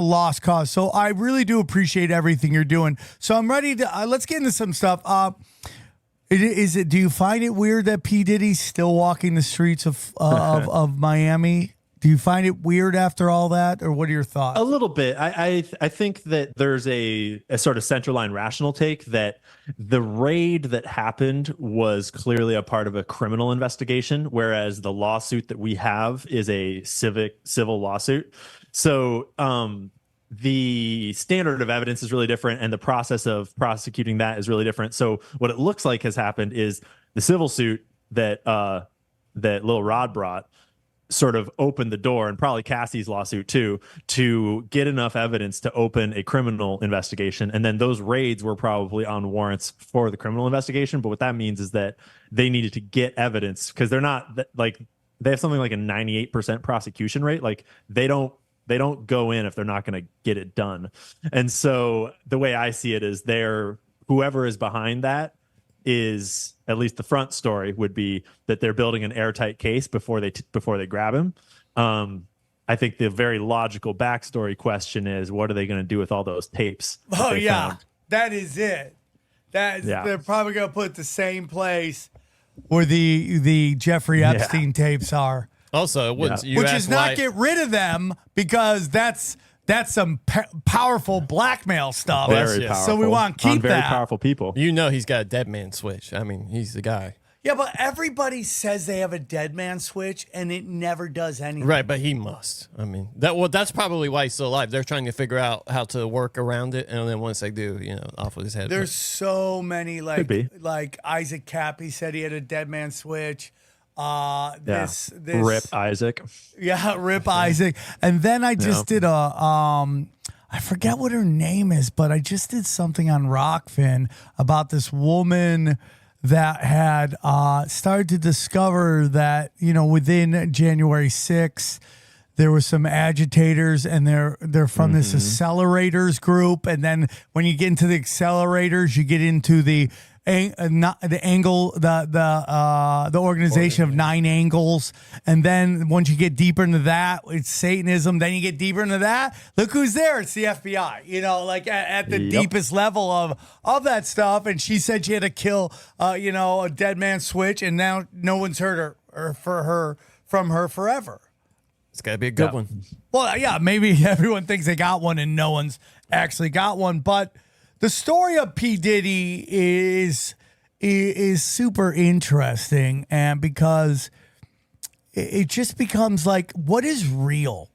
lost cause. So I really do appreciate everything you're doing. So I'm ready to let's get into some stuff. Do you find it weird that P. Diddy's still walking the streets of Miami? Do you find it weird after all that, or what are your thoughts? A little bit. I think that there's a sort of center line rational take that the raid that happened was clearly a part of a criminal investigation, whereas the lawsuit that we have is a civil lawsuit. So the standard of evidence is really different, and the process of prosecuting that is really different. So what it looks like has happened is the civil suit that Lil Rod brought sort of opened the door, and probably Cassie's lawsuit too, to get enough evidence to open a criminal investigation. And then those raids were probably on warrants for the criminal investigation. But what that means is that they needed to get evidence, because they're not like, they have something like a 98% prosecution rate. Like they don't go in if they're not going to get it done. And so the way I see it is whoever is behind that is, at least the front story would be that they're building an airtight case before they grab him. I think the very logical backstory question is, what are they going to do with all those tapes? Oh yeah, that is it. They're probably going to put it the same place where the Jeffrey Epstein tapes are. Also, which is not get rid of them, because that's some powerful blackmail stuff. Very powerful. So we want to keep very powerful people. You know he's got a dead man switch. I mean, he's the guy. Yeah, but everybody says they have a dead man switch, and it never does anything. Right, but he must. I mean, that's probably why he's still alive. They're trying to figure out how to work around it, and then once they do, off with his head. There's so many, like Isaac Cappy said he had a dead man switch. This Rip Isaac. Yeah, Rip Isaac. And then I just did I forget what her name is, but I just did something on Rockfin about this woman that had started to discover that, within January 6th, there were some agitators, and they're from this accelerators group. And then when you get into the accelerators, you get into the organization of 9 angles. And then once you get deeper into that, it's Satanism. Then you get deeper into that. Look who's there. It's the FBI, like at the deepest level of that stuff. And she said she had to kill, a dead man switch. And now no one's heard from her forever. It's got to be a good one. Well, yeah, maybe everyone thinks they got one and no one's actually got one. But the story of P. Diddy is super interesting, and because it just becomes like, what is real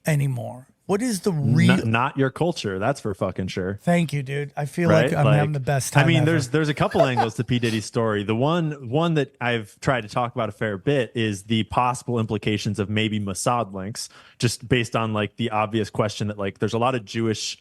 anymore? What is the real? Not your culture, that's for fucking sure. Thank you, dude. I feel like I'm having the best time. I mean, ever. there's a couple angles to P. Diddy's story. The one that I've tried to talk about a fair bit is the possible implications of maybe Mossad links, just based on like the obvious question that like there's a lot of Jewish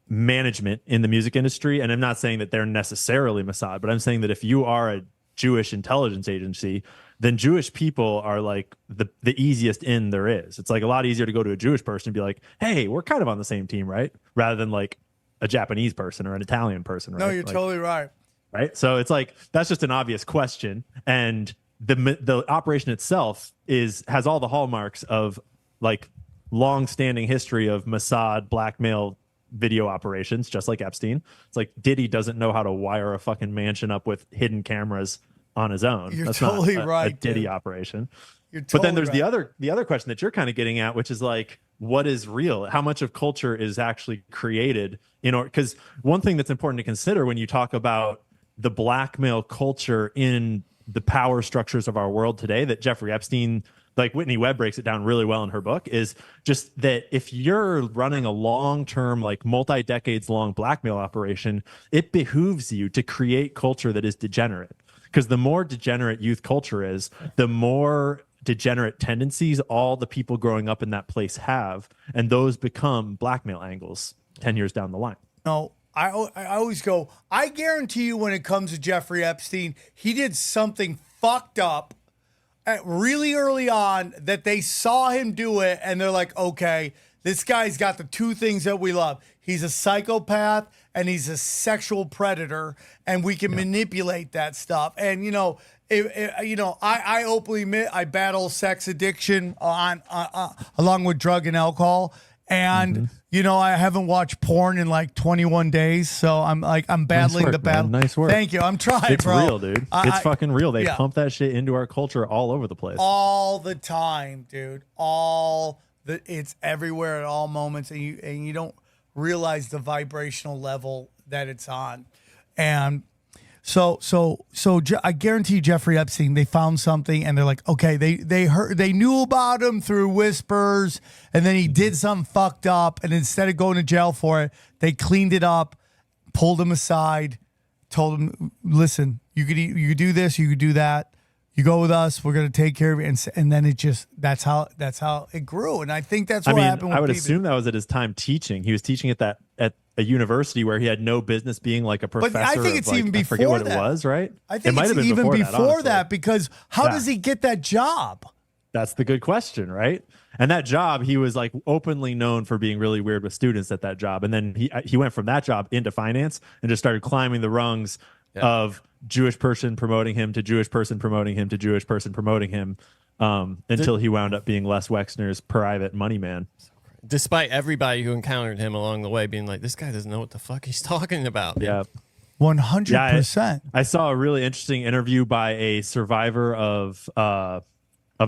management in the music industry, and I'm not saying that they're necessarily Mossad, but I'm saying that if you are a Jewish intelligence agency, then Jewish people are like the easiest in there is. It's like a lot easier to go to a Jewish person and be like, hey, we're kind of on the same team, right? Rather than like a Japanese person or an Italian person, right? No, you're totally right. Right? So it's like, that's just an obvious question. And the operation itself has all the hallmarks of like long-standing history of Mossad blackmail video operations, just like Epstein. It's like Diddy doesn't know how to wire a fucking mansion up with hidden cameras on his own. You're That's totally not right, a Diddy dude. operation. You're totally but then there's right. the other question that you're kind of getting at, which is like, what is real? How much of culture is actually created because one thing that's important to consider when you talk about the blackmail culture in the power structures of our world today, that Jeffrey Epstein, like Whitney Webb breaks it down really well in her book, is just that if you're running a long-term, like multi-decades long blackmail operation, it behooves you to create culture that is degenerate. Because the more degenerate youth culture is, the more degenerate tendencies all the people growing up in that place have, and those become blackmail angles 10 years down the line. No, I always go, I guarantee you when it comes to Jeffrey Epstein, he did something fucked up really early on that they saw him do it, and they're like, okay, this guy's got the two things that we love. He's a psychopath and he's a sexual predator, and we can manipulate that stuff. And I openly admit I battle sex addiction along with drug and alcohol, And I haven't watched porn in like 21 days, so I'm battling the battle. Nice work. Thank you. I'm trying, it's bro. real, dude. It's fucking real. They pump that shit into our culture all over the place. All the time, dude. It's everywhere at all moments, and you don't realize the vibrational level that it's on. And so I guarantee Jeffrey Epstein, they found something and they're like, okay, they knew about him through whispers, and then he did something fucked up, and instead of going to jail for it, they cleaned it up, pulled him aside, told him, listen, you could do this, you could do that. You go with us, we're gonna take care of you, and then that's how it grew, and I think that's what happened. I would assume that was at his time teaching. He was teaching at a university where he had no business being like a professor. But I think it's even before I forget what that. it was, right? I think it's even before that, because how does he get that job? That's the good question, right? And that job, he was like openly known for being really weird with students at that job, and then he went from that job into finance and just started climbing the rungs of Jewish person promoting him to Jewish person promoting him to Jewish person promoting him until he wound up being Les Wexner's private money man. Despite everybody who encountered him along the way being like, this guy doesn't know what the fuck he's talking about. Yeah. 100%. I saw a really interesting interview by a survivor of a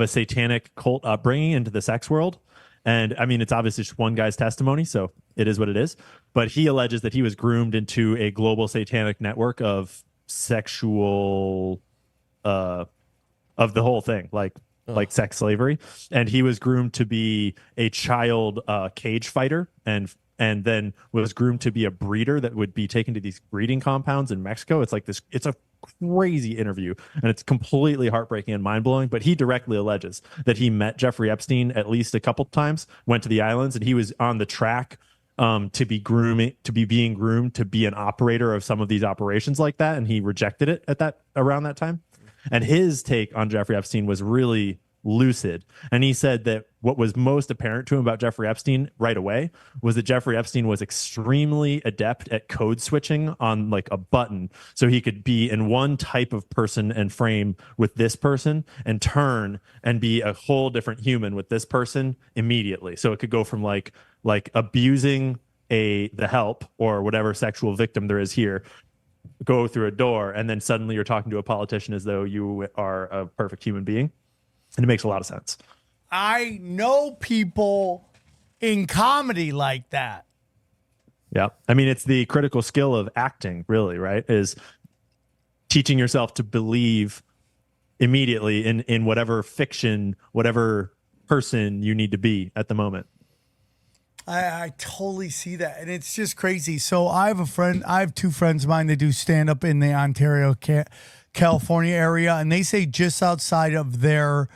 satanic cult upbringing into the sex world. And I mean, it's obviously just one guy's testimony, so it is what it is. But he alleges that he was groomed into a global satanic network of sexual, of the whole thing, like sex slavery. And he was groomed to be a child cage fighter, and then was groomed to be a breeder that would be taken to these breeding compounds in Mexico. It's like this. It's a crazy interview, and it's completely heartbreaking and mind-blowing. But he directly alleges that he met Jeffrey Epstein at least a couple times, went to the islands, and he was on the track to be being groomed to be an operator of some of these operations like that, and he rejected it around that time. And his take on Jeffrey Epstein was really lucid, and he said that what was most apparent to him about Jeffrey Epstein right away was that Jeffrey Epstein was extremely adept at code switching on like a button, so he could be in one type of person and frame with this person and turn and be a whole different human with this person immediately. So it could go from like abusing the help or whatever sexual victim there is here, go through a door, and then suddenly you're talking to a politician as though you are a perfect human being. And it makes a lot of sense. I know people in comedy like that. Yeah. I mean, it's the critical skill of acting, really, right? Is teaching yourself to believe immediately in whatever fiction, whatever person you need to be at the moment. I totally see that. And it's just crazy. So I have two friends of mine that do stand up in the Ontario, California area. And they say just outside of their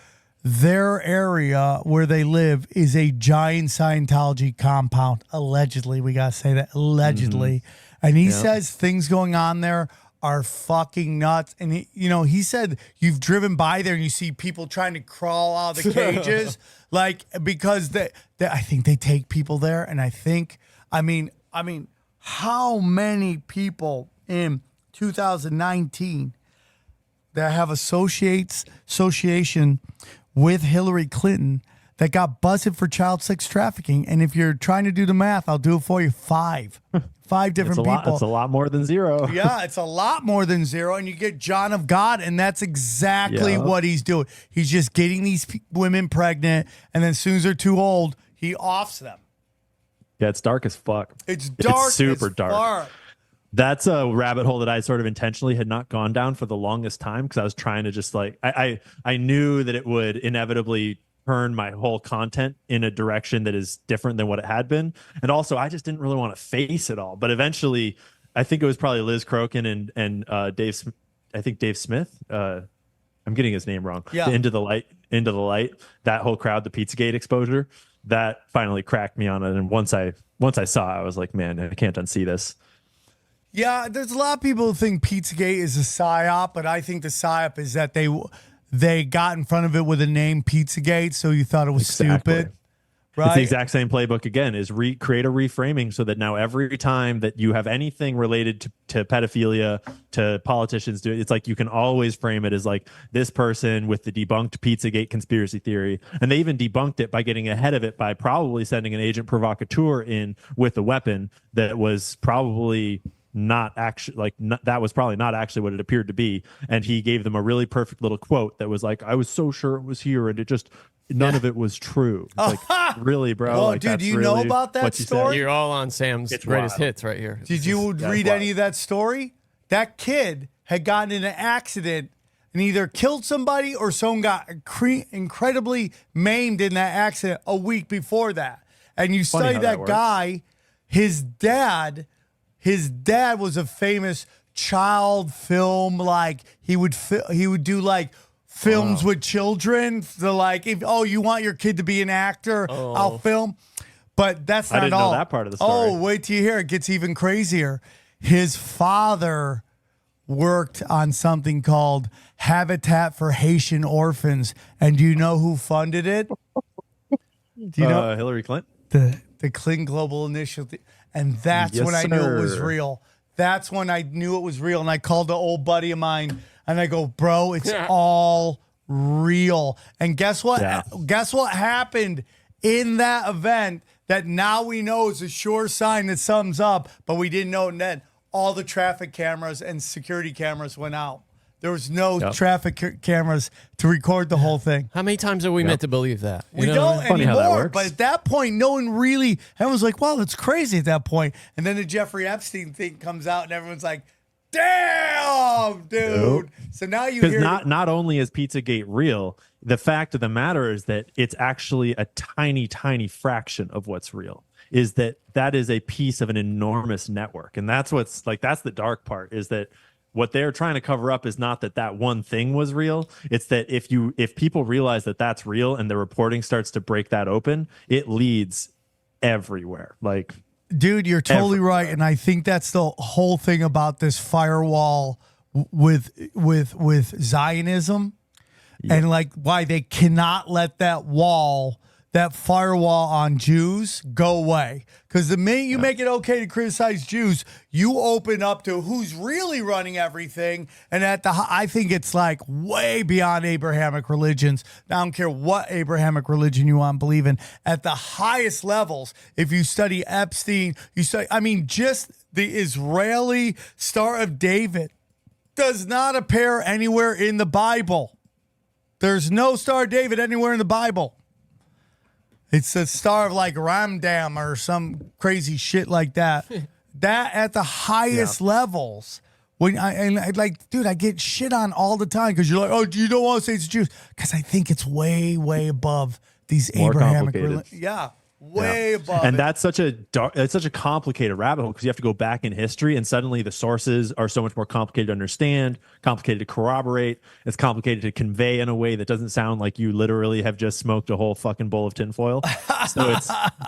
area where they live is a giant Scientology compound. Allegedly. We got to say that. Allegedly. Mm-hmm. And he says things going on there are fucking nuts. And he said you've driven by there and you see people trying to crawl out of the cages, like, because I think they take people there. And I mean, how many people in 2019 that have association with Hillary Clinton that got busted for child sex trafficking? And if you're trying to do the math, I'll do it for you. Five different people. It's a lot more than zero. Yeah, it's a lot more than zero. And you get John of God, and that's exactly what he's doing. He's just getting these women pregnant, and then as soon as they're too old, he offs them. Yeah, it's dark as fuck. It's dark. It's super as dark. Fuck. That's a rabbit hole that I sort of intentionally had not gone down for the longest time, because I was trying to just like, I knew that it would inevitably turn my whole content in a direction that is different than what it had been. And also, I just didn't really want to face it all. But eventually, I think it was probably Liz Crokin and Dave, I think Dave Smith. I'm getting his name wrong. Yeah. Into the light. That whole crowd, the Pizzagate exposure, that finally cracked me on it. And once I saw it, I was like, man, I can't unsee this. Yeah, there's a lot of people who think Pizzagate is a psyop, but I think the psyop is that they got in front of it with a name Pizzagate, so you thought it was stupid. Right. It's the exact same playbook again, is create a reframing so that now every time that you have anything related to pedophilia, to politicians, it's like you can always frame it as like this person with the debunked Pizzagate conspiracy theory. And they even debunked it by getting ahead of it by probably sending an agent provocateur in with a weapon that was probably not actually that was probably not actually what it appeared to be. And he gave them a really perfect little quote that was like, I was so sure it was here and it just none of it was true. It's like, really, bro? Oh, like, dude, that's do you really know about that what you story? said? You're all on Sam's It's greatest wild. hits right here. Did you read any of that story? That kid had gotten in an accident and either killed somebody or someone got incredibly maimed in that accident a week before that. And you Funny study how that that guy, his dad was a famous child film, like he would do like films with children. So like, if you want your kid to be an actor, I'll film. But that's not I didn't all. know that part of the story. Oh, wait till you hear it. Gets even crazier. His father worked on something called Habitat for Haitian Orphans, and do you know who funded it? Do you know Hillary Clinton? the Clinton Global Initiative? And that's Yes, when I knew it was sir. real. That's when I knew it was real. And I called an old buddy of mine and I go, bro, it's all real. And guess what? Yeah. Guess what happened in that event that now we know is a sure sign that something's up, but we didn't know it then. All the traffic cameras and security cameras went out. There was no traffic cameras to record the whole thing. How many times are we meant to believe that? We know don't what I mean? Funny how that anymore. works. But at that point, no one really, everyone's like, wow, that's crazy at that point. And then the Jeffrey Epstein thing comes out and everyone's like, damn, dude. Nope. So now you Because hear not only is Pizzagate real, the fact of the matter is that it's actually a tiny, tiny fraction of what's real. Is that is a piece of an enormous network. And that's what's like, that's the dark part, is that what they're trying to cover up is not that one thing was real. It's that if people realize that that's real and the reporting starts to break that open, it leads everywhere. Like, dude, you're totally everywhere. right. And I think that's the whole thing about this firewall with Zionism and like why they cannot let that firewall on Jews go away. Because the minute you make it okay to criticize Jews, you open up to who's really running everything. And I think it's like way beyond Abrahamic religions. I don't care what Abrahamic religion you want to believe in. At the highest levels, if you study Epstein, just the Israeli Star of David does not appear anywhere in the Bible. There's no Star of David anywhere in the Bible. It's a star of like Ramdam or some crazy shit like that. That at the highest levels. When I dude, I get shit on all the time because you're like, oh, you don't want to say it's Jews. Because I think it's way, way above these More Abrahamic complicated. way above. And it. that's such a complicated rabbit hole because you have to go back in history and suddenly the sources are so much more complicated to understand, complicated to corroborate. It's complicated to convey in a way that doesn't sound like you literally have just smoked a whole fucking bowl of tinfoil. So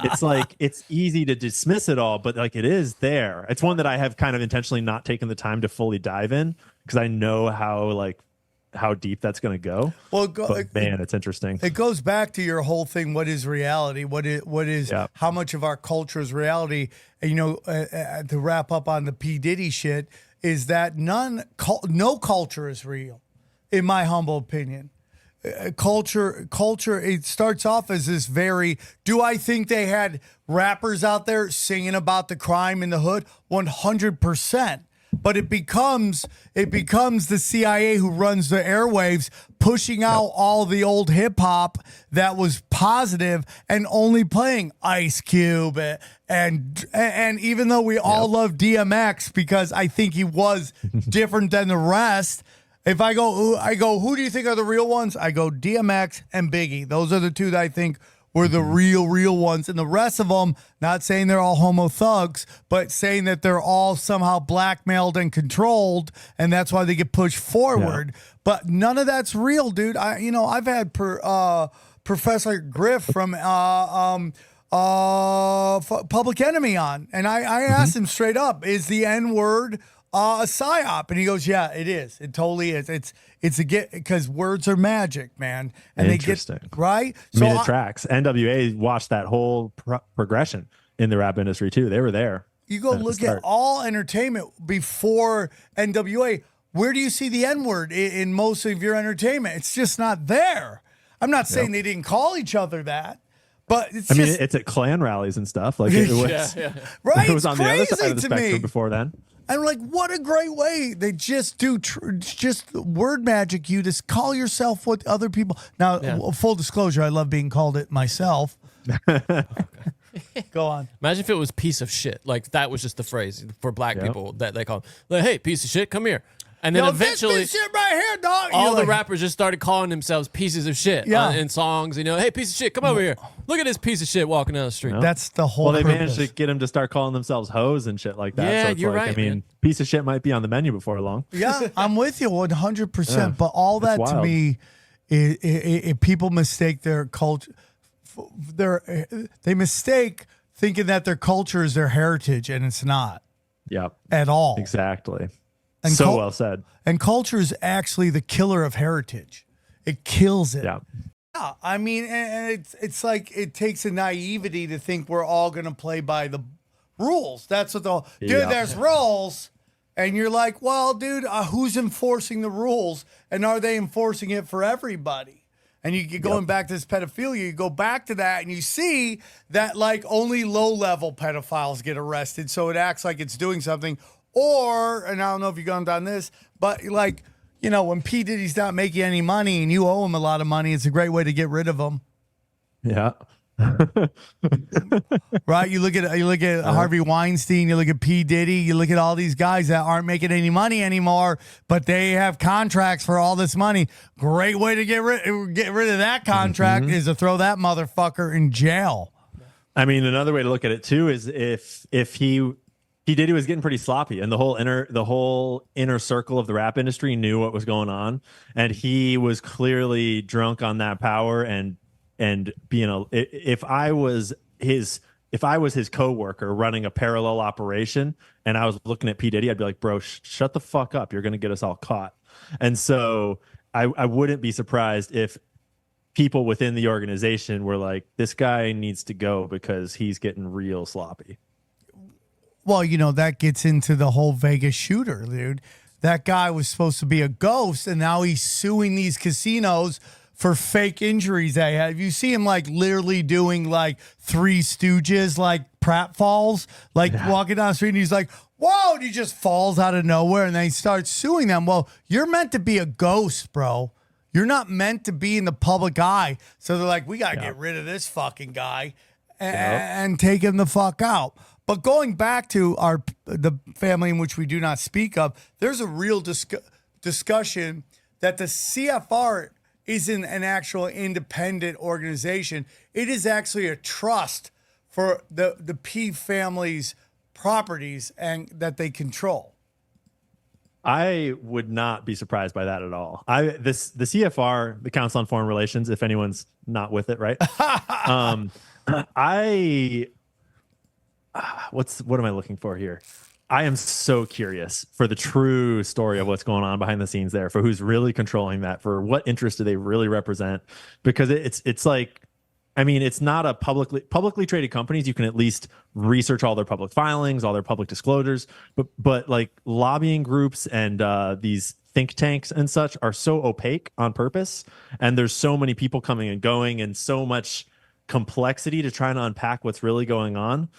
it's like, it's easy to dismiss it all, but like it is there. It's one that I have kind of intentionally not taken the time to fully dive in because I know how deep that's going to go. Well, but man, it's interesting. It goes back to your whole thing. What is reality? What is how much of our culture is reality? And, to wrap up on the Pdiddy shit is that no culture is real, in my humble opinion. Culture. It starts off as this very. Do I think they had rappers out there singing about the crime in the hood? 100%. But it becomes the CIA who runs the airwaves, pushing out all the old hip hop that was positive and only playing Ice Cube and even though we all love DMX because I think he was different than the rest. If I go, who do you think are the real ones? I go DMX and Biggie. Those are the two that I think were the real ones. And the rest of them, not saying they're all homo thugs, but saying that they're all somehow blackmailed and controlled, and that's why they get pushed forward. Yeah. But none of that's real, dude. I've had Professor Griff from Public Enemy on, and I asked him straight up, is the N-word a psyop, and he goes, "Yeah, it is. It totally is. It's a get because words are magic, man." And Interesting. they get right. I mean, it tracks. NWA watched that whole progression in the rap industry too. They were there. You go look at all entertainment before NWA. Where do you see the N-word in most of your entertainment? It's just not there. I'm not saying they didn't call each other that, but it's I mean, it's at Klan rallies and stuff. Like it was, right? It was on the other side of the spectrum before then. And like, what a great way. They just do just word magic you to call yourself what other people. Now, full disclosure, I love being called it myself. Go on. Imagine if it was piece of shit. Like that was just the phrase for black people that they call them. Like, hey, piece of shit, come here. And then eventually, this shit right here, dog. all the rappers just started calling themselves pieces of shit in songs. You know, hey, piece of shit, come over here. Look at this piece of shit walking down the street. That's the whole. Well, they managed to get him to start calling themselves hoes and shit like that. Yeah, so it's you're like, right. I mean, man. piece of shit might be on the menu before long. Yeah, I'm with you 100%. But all that That's to wild. me, people mistake their culture. They mistake thinking that their culture is their heritage, and it's not Yep. at all. Exactly. And so well said. And culture is actually the killer of heritage. It kills it. Yeah. Yeah, I mean, and it's like it takes a naivety to think we're all going to play by the rules. That's what dude. There's rules, and you're like, well, dude, who's enforcing the rules, and are they enforcing it for everybody? And you're going back to this pedophilia. You go back to that, and you see that like only low-level pedophiles get arrested, so it acts like it's doing something. Or, and I don't know if you've gone down this, but like, you know, when P. Diddy's not making any money and you owe him a lot of money, it's a great way to get rid of him. Yeah. Right? You look at Harvey Weinstein, you look at P. Diddy, you look at all these guys that aren't making any money anymore, but they have contracts for all this money. Great way to get rid of that contract is to throw that motherfucker in jail. I mean, another way to look at it too is if P. Diddy was getting pretty sloppy, and the whole inner circle of the rap industry knew what was going on, and he was clearly drunk on that power and being if I was his coworker running a parallel operation, and I was looking at P. Diddy, I'd be like, bro, shut the fuck up, you're gonna get us all caught. And so I wouldn't be surprised if people within the organization were like, this guy needs to go because he's getting real sloppy. Well, you know, that gets into the whole Vegas shooter, dude. That guy was supposed to be a ghost, and now he's suing these casinos for fake injuries they had. You see him like literally doing like Three Stooges, like pratfalls, like walking down the street, and he's like, whoa, and he just falls out of nowhere, and then he starts suing them. Well, you're meant to be a ghost, bro. You're not meant to be in the public eye. So they're like, we got to get rid of this fucking guy and take him the fuck out. But going back to the family in which we do not speak of, there's a real discussion that the CFR isn't an actual independent organization. It is actually a trust for the P family's properties and that they control. I would not be surprised by that at all. The CFR, the Council on Foreign Relations, if anyone's not with it, right? What am I looking for here? I am so curious for the true story of what's going on behind the scenes there, for who's really controlling that, for what interest do they really represent? Because it's like, I mean, it's not a publicly traded companies. You can at least research all their public filings, all their public disclosures, but like lobbying groups and these think tanks and such are so opaque on purpose, and there's so many people coming and going, and so much complexity to try to unpack what's really going on.